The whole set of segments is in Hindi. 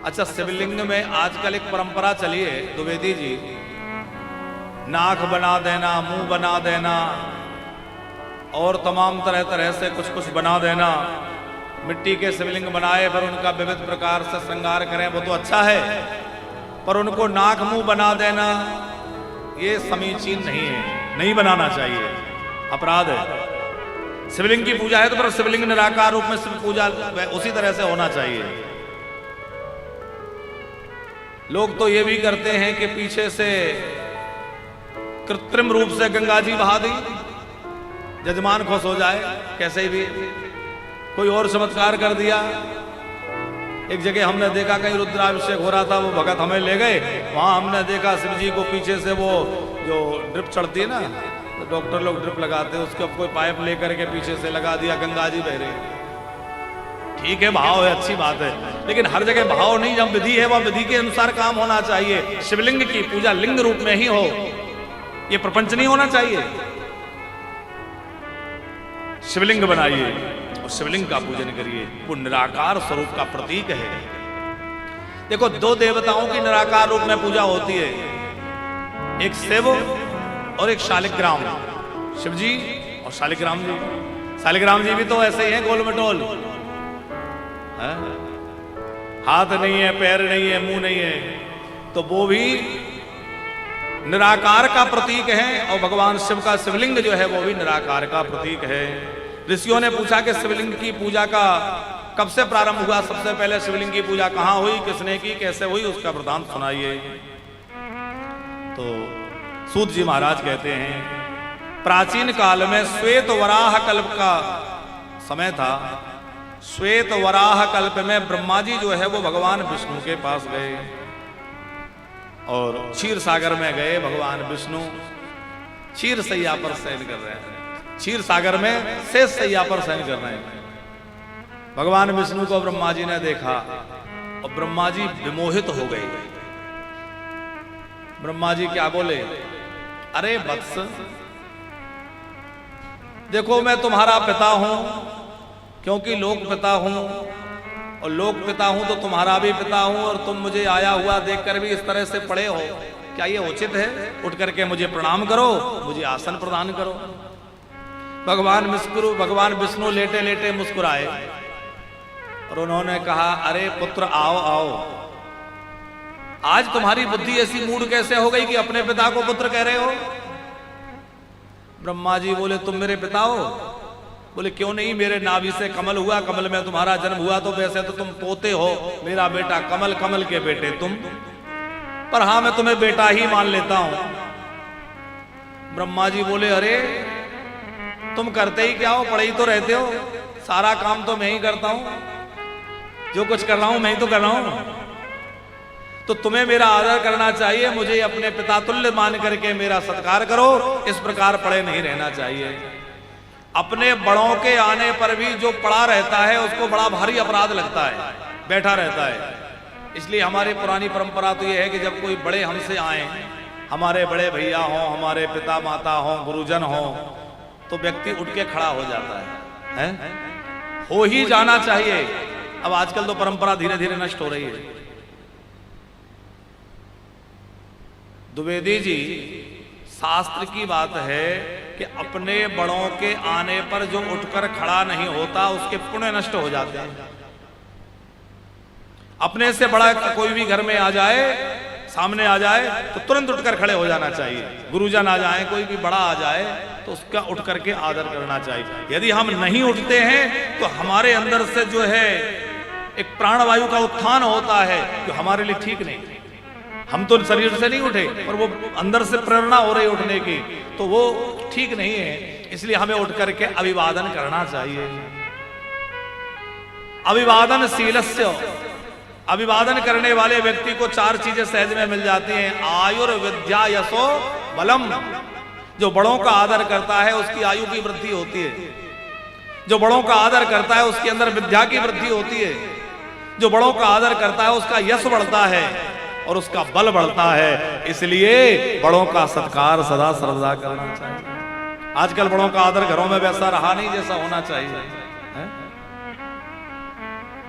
अच्छा, शिवलिंग में आजकल एक परंपरा चली है द्विवेदी जी, नाक बना देना, मुंह बना देना और तमाम तरह तरह से कुछ कुछ बना देना। मिट्टी के शिवलिंग बनाए पर उनका विविध प्रकार से श्रृंगार करें, वो तो अच्छा है, पर उनको नाक मुंह बना देना ये समीचीन नहीं है, नहीं बनाना चाहिए, अपराध है। शिवलिंग की पूजा है तो पर शिवलिंग निराकार रूप में शिव पूजा उसी तरह से होना चाहिए। लोग तो ये भी करते हैं कि पीछे से कृत्रिम रूप से गंगा जी बहा दी, जजमान खुश हो जाए, कैसे भी कोई और चमत्कार कर दिया। एक जगह हमने देखा कहीं रुद्राभिषेक हो रहा था, वो भगत हमें ले गए, वहां हमने देखा शिव जी को पीछे से वो जो ड्रिप चढ़ती है ना, तो डॉक्टर लोग ड्रिप लगाते हैं, उसके कोई पाइप लेकर के पीछे से लगा दिया, गंगा जी बह रही। ठीक है, भाव है, अच्छी बात है, लेकिन हर जगह भाव नहीं, जब विधि है वह विधि के अनुसार काम होना चाहिए। शिवलिंग की पूजा लिंग रूप में ही हो, ये प्रपंच नहीं होना चाहिए। शिवलिंग बनाइए और शिवलिंग का पूजन करिए, वो निराकार स्वरूप का प्रतीक है। देखो, दो देवताओं की निराकार रूप में पूजा होती है, एक शिव और एक शालिग्राम, शिव जी और शालिग्राम जी। शालिग्राम जी भी तो ऐसे ही हैं, गोल मटोल, हाथ नहीं है, पैर नहीं है, मुंह नहीं है, तो वो भी निराकार का प्रतीक है। और भगवान शिव का शिवलिंग जो है वो भी निराकार का प्रतीक है। ऋषियों ने पूछा कि शिवलिंग की पूजा का कब से प्रारंभ हुआ, सबसे पहले शिवलिंग की पूजा कहां हुई, किसने की, कैसे हुई, उसका वृतांत सुनाइए। तो सूत जी महाराज कहते हैं, प्राचीन काल में श्वेत वराह कल्प का समय था। श्वेत वराह कल्प में ब्रह्मा जी जो है वो भगवान विष्णु के पास गए और क्षीर सागर में गए। भगवान विष्णु क्षीर सैया पर शयन कर रहे हैं, क्षीर सागर में शेष सैया पर शयन कर रहे हैं। भगवान विष्णु को ब्रह्मा जी ने देखा और ब्रह्मा जी विमोहित हो गए। ब्रह्मा जी क्या बोले, अरे वत्स, देखो मैं तुम्हारा पिता हूं, क्योंकि लोक पिता हूं, और लोक पिता हूं तो तुम्हारा भी पिता हूं, और तुम मुझे आया हुआ देखकर भी इस तरह से पड़े हो, क्या ये उचित है? उठ करके मुझे प्रणाम करो, मुझे आसन प्रदान करो। भगवान विष्णु लेटे लेटे मुस्कुराए और उन्होंने कहा, अरे पुत्र आओ आओ, आज तुम्हारी बुद्धि ऐसी मूड कैसे हो गई कि अपने पिता को पुत्र कह रहे हो? ब्रह्मा जी बोले, तुम मेरे पिता हो? बोले, क्यों नहीं, मेरे नाभि से कमल हुआ, कमल में तुम्हारा जन्म हुआ, तो वैसे तो तुम पोते हो, मेरा बेटा कमल, कमल के बेटे तुम, पर हां मैं तुम्हें बेटा ही मान लेता हूं। ब्रह्मा जी बोले, अरे तुम करते ही क्या हो, पढ़े ही तो रहते हो, सारा काम तो मैं ही करता हूं, जो कुछ कर रहा हूं मैं ही तो कर रहा हूं, तो तुम्हें मेरा आदर करना चाहिए, मुझे अपने पिता तुल्य मान करके मेरा सत्कार करो। इस प्रकार पड़े नहीं रहना चाहिए। अपने बड़ों के आने पर भी जो पड़ा रहता है उसको बड़ा भारी अपराध लगता है, बैठा रहता है। इसलिए हमारी पुरानी परंपरा तो ये है कि जब कोई बड़े हमसे आए, हमारे बड़े भैया हों, हमारे पिता माता हों, गुरुजन हों, तो व्यक्ति उठ के खड़ा हो जाता है? हो ही जाना चाहिए। अब आजकल तो परंपरा धीरे धीरे नष्ट हो रही है। द्विवेदी जी, शास्त्र की बात है कि अपने बड़ों के आने पर जो उठकर खड़ा नहीं होता उसके पुण्य नष्ट हो जाते हैं। अपने से बड़ा कोई भी घर में आ जाए, सामने आ जाए, तो तुरंत उठकर खड़े हो जाना चाहिए। गुरुजन आ जाए, कोई भी बड़ा आ जाए, तो उसका उठ करके आदर करना चाहिए। यदि हम नहीं उठते हैं तो हमारे अंदर से जो है एक प्राणवायु का उत्थान होता है जो हमारे लिए ठीक नहीं। हम तो शरीर से नहीं उठे, पर वो अंदर से प्रेरणा हो रही उठने की, तो वो ठीक नहीं है। इसलिए हमें उठ करके अभिवादन करना चाहिए। अभिवादन शीलस्य, अभिवादन करने वाले व्यक्ति को चार चीजें सहज में मिल जाती हैं। आयुर्विद्या यशो बलम, जो बड़ों का आदर करता है उसकी आयु की वृद्धि होती है। जो बड़ों का आदर करता है उसके अंदर विद्या की वृद्धि होती है। जो बड़ों का आदर करता है उसका यश बढ़ता है और उसका बल बढ़ता है। इसलिए बड़ों का सत्कार सदा सर्वदा करना चाहिए। आजकल बड़ों का आदर घरों में वैसा रहा नहीं जैसा होना चाहिए है?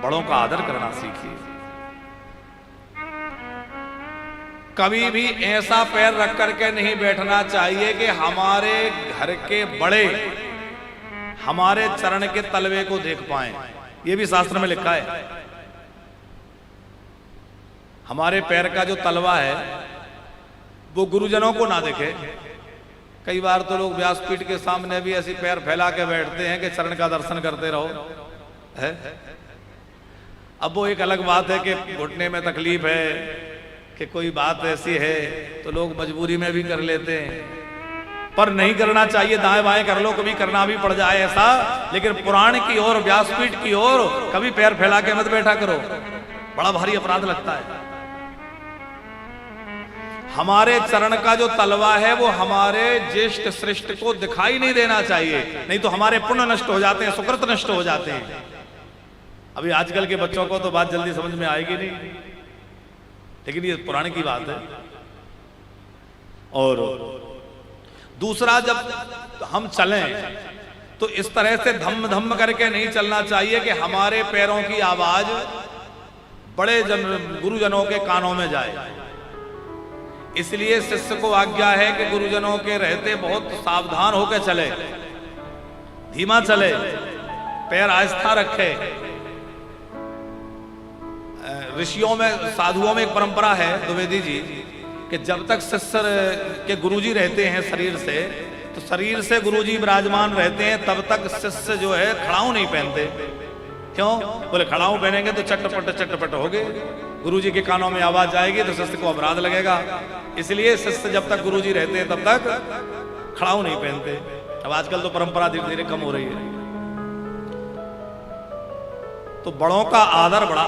बड़ों का आदर करना सीखिए। कभी भी ऐसा पैर रख करके नहीं बैठना चाहिए कि हमारे घर के बड़े हमारे चरण के तलवे को देख पाएं। यह भी शास्त्र में लिखा है। हमारे पैर का जो तलवा है वो गुरुजनों को ना देखे। कई बार तो लोग व्यासपीठ के सामने भी ऐसी पैर फैला के बैठते हैं कि चरण का दर्शन करते रहो है। अब वो एक अलग बात है कि घुटने में तकलीफ है कि कोई बात ऐसी है तो लोग मजबूरी में भी कर लेते हैं, पर नहीं करना चाहिए। दाएं बाएं कर लो, कभी करना भी पड़ जाए ऐसा, लेकिन पुराण की ओर, व्यासपीठ की ओर कभी पैर फैला के मत बैठा करो, बड़ा भारी अपराध लगता है। हमारे चरण का जो तलवा है वो हमारे ज्येष्ठ श्रेष्ठ को दिखाई नहीं देना चाहिए, नहीं तो हमारे पुण्य नष्ट हो जाते हैं, सुकृत नष्ट हो जाते हैं। अभी आजकल के बच्चों को तो बात जल्दी समझ में आएगी नहीं, लेकिन ये पुराने की बात है। और दूसरा, जब हम चलें तो इस तरह से धम्म धम्म करके नहीं चलना चाहिए कि हमारे पैरों की आवाज बड़े गुरुजनों के कानों में जाए। इसलिए शिष्य को आज्ञा है कि गुरुजनों के रहते बहुत सावधान होकर चले, धीमा चले, पैर आस्था रखे। ऋषियों में, साधुओं में एक परंपरा है द्विवेदी जी कि जब तक शिष्य के गुरुजी रहते हैं शरीर से, तो शरीर से गुरुजी विराजमान रहते हैं, तब तक शिष्य जो है खड़ाऊ नहीं पहनते। क्यों? बोले खड़ाऊ पहनेंगे तो चटपट चटपट हो गए, गुरुजी के कानों में आवाज जाएगी तो शिष्य को अपराध लगेगा। इसलिए शिष्य जब तक गुरुजी रहते हैं तब तक खड़ाऊ नहीं पहनते। अब आजकल तो परंपरा धीरे धीरे कम हो रही है। तो बड़ों का आदर बड़ा